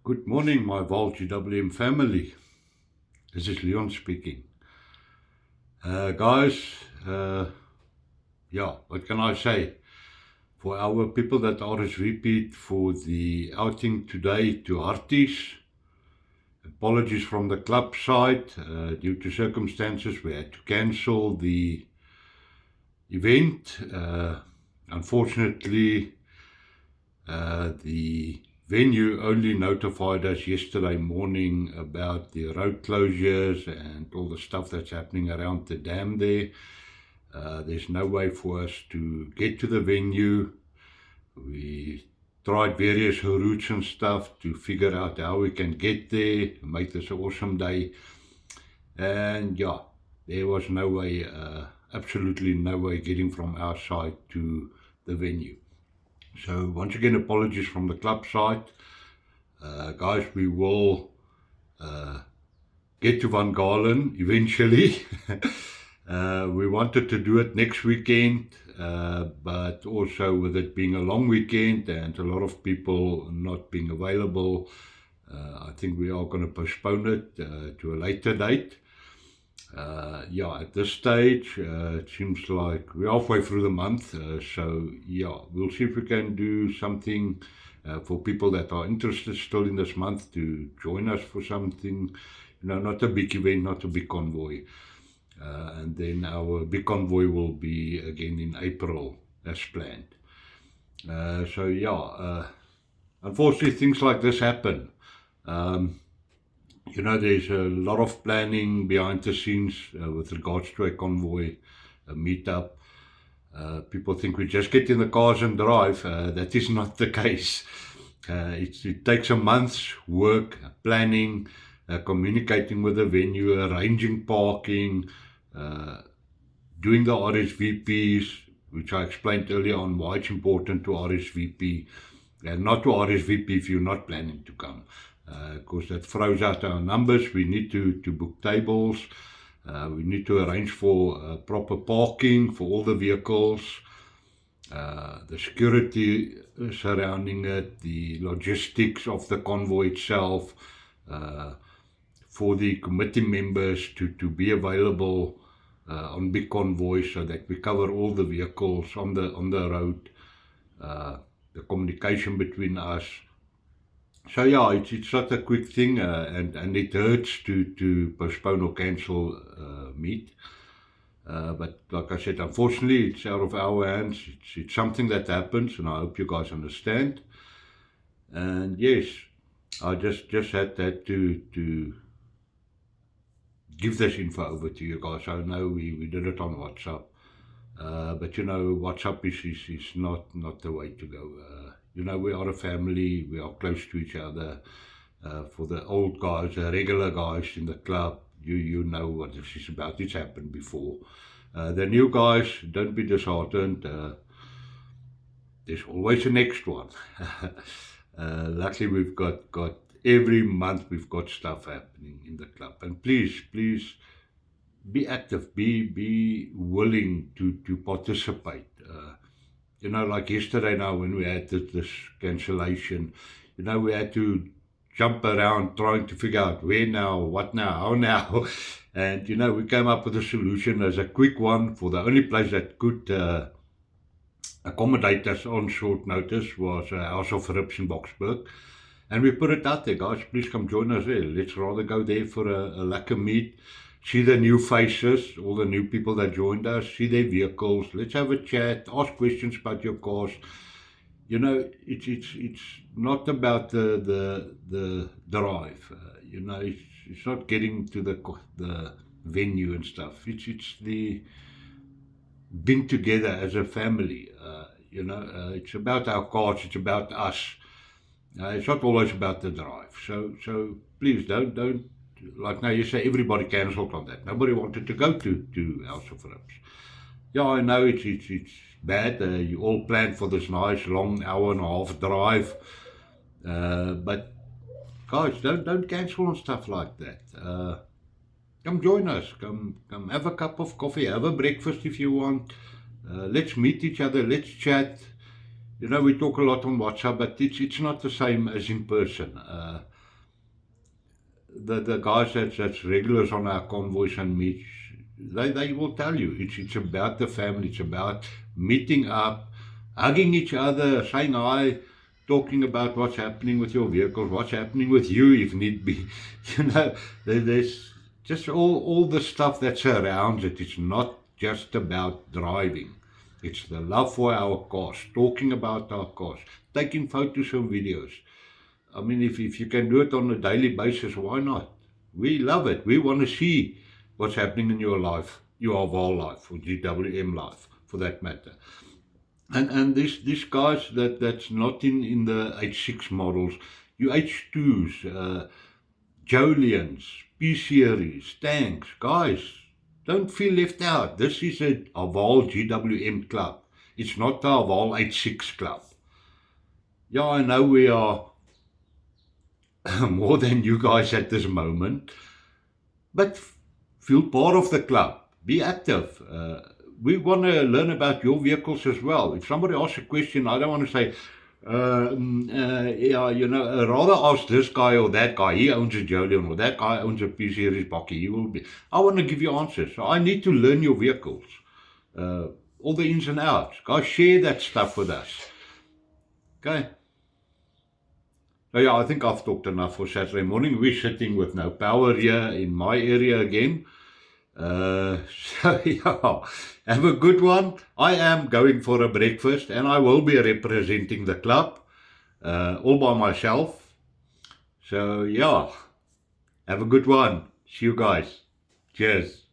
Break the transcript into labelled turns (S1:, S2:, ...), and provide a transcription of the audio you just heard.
S1: Good morning, my Vol GWM family. This is Leon speaking. Guys, what can I say? For our people that RSVP'd for the outing today to Harties, apologies from the club side. Due to circumstances, we had to cancel the event. Unfortunately, the venue only notified us yesterday morning about the road closures and all the stuff that's happening around the dam there. There's no way for us to get to the venue. We tried various routes and stuff to figure out how we can get there, make this an awesome day. And there was no way, absolutely no way getting from our side to the venue. So once again, apologies from the club side. Guys, we will get to Van Galen eventually. We wanted to do it next weekend, but also with it being a long weekend and a lot of people not being available, I think we are going to postpone it to a later date. At this stage, it seems like we're halfway through the month, so we'll see if we can do something for people that are interested still in this month to join us for something, not a big event, not a big convoy. And then our big convoy will be again in April as planned. Unfortunately, things like this happen. There's a lot of planning behind the scenes with regards to a convoy, a meetup. People think we just get in the cars and drive. That is not the case. It takes a month's work, planning, communicating with the venue, arranging parking, doing the RSVPs, which I explained earlier on why it's important to RSVP, and not to RSVP if you're not planning to come. Because that throws out our numbers. We need to book tables. We need to arrange for proper parking for all the vehicles, the security surrounding it, the logistics of the convoy itself, for the committee members to be available on big convoys so that we cover all the vehicles on the road, the communication between us. So it's not a quick thing, and it hurts to postpone or cancel meet. But like I said, unfortunately, it's out of our hands. It's something that happens, and I hope you guys understand. And yes, I just had that to give this info over to you guys. I know we did it on WhatsApp, but WhatsApp is not the way to go. We are a family, we are close to each other. For the old guys, the regular guys in the club, you know what this is about. It's happened before. The new guys, don't be disheartened. There's always a next one. Luckily, we've got every month we've got stuff happening in the club. And please be active, be willing to participate. Like yesterday now when we had this cancellation, we had to jump around trying to figure out where now, what now, how now. And, we came up with a solution as a quick one for the only place that could accommodate us on short notice was House of Rips in Boksburg. And we put it out there, guys, please come join us there. Let's rather go there for a lekker meet. See the new faces, all the new people that joined us, see their vehicles, let's have a chat, ask questions about your cars. It's not about the drive, it's not getting to the venue and stuff. It's the being together as a family, it's about our cars, it's about us. It's not always about the drive. So please don't. Like now you say everybody cancelled on that. Nobody wanted to go to House of Rips. I know it's bad. You all planned for this nice long hour and a half drive. But guys, don't cancel on stuff like that. Come join us. Come have a cup of coffee, have a breakfast if you want. Let's meet each other, let's chat. We talk a lot on WhatsApp, but it's not the same as in person. the guys that's regulars on our convoys and meets, they will tell you it's about the family, it's about meeting up, hugging each other, saying hi, talking about what's happening with your vehicles, what's happening with you if need be. There's just all the stuff that surrounds it. It's not just about driving. It's the love for our cars, talking about our cars, taking photos and videos. I mean, if you can do it on a daily basis, why not? We love it. We want to see what's happening in your life, your Arval life, or GWM life, for that matter. And these guys that's not in the H6 models, you H2s, Joliens, P-Series, tanks, guys, don't feel left out. This is a Arval GWM club. It's not the Arval H6 club. Yeah, I know we are more than you guys at this moment, but feel part of the club. Be active. We want to learn about your vehicles as well. If somebody asks a question, I don't want to say, yeah, rather ask this guy or that guy. He owns a Jolien, or that guy owns a P-Series bakkie. He will be. I want to give you answers. So I need to learn your vehicles, all the ins and outs. Guys, share that stuff with us. Okay. So yeah, I think I've talked enough for Saturday morning. We're sitting with no power here in my area again. So yeah, have a good one. I am going for a breakfast and I will be representing the club all by myself. So yeah, have a good one. See you guys. Cheers.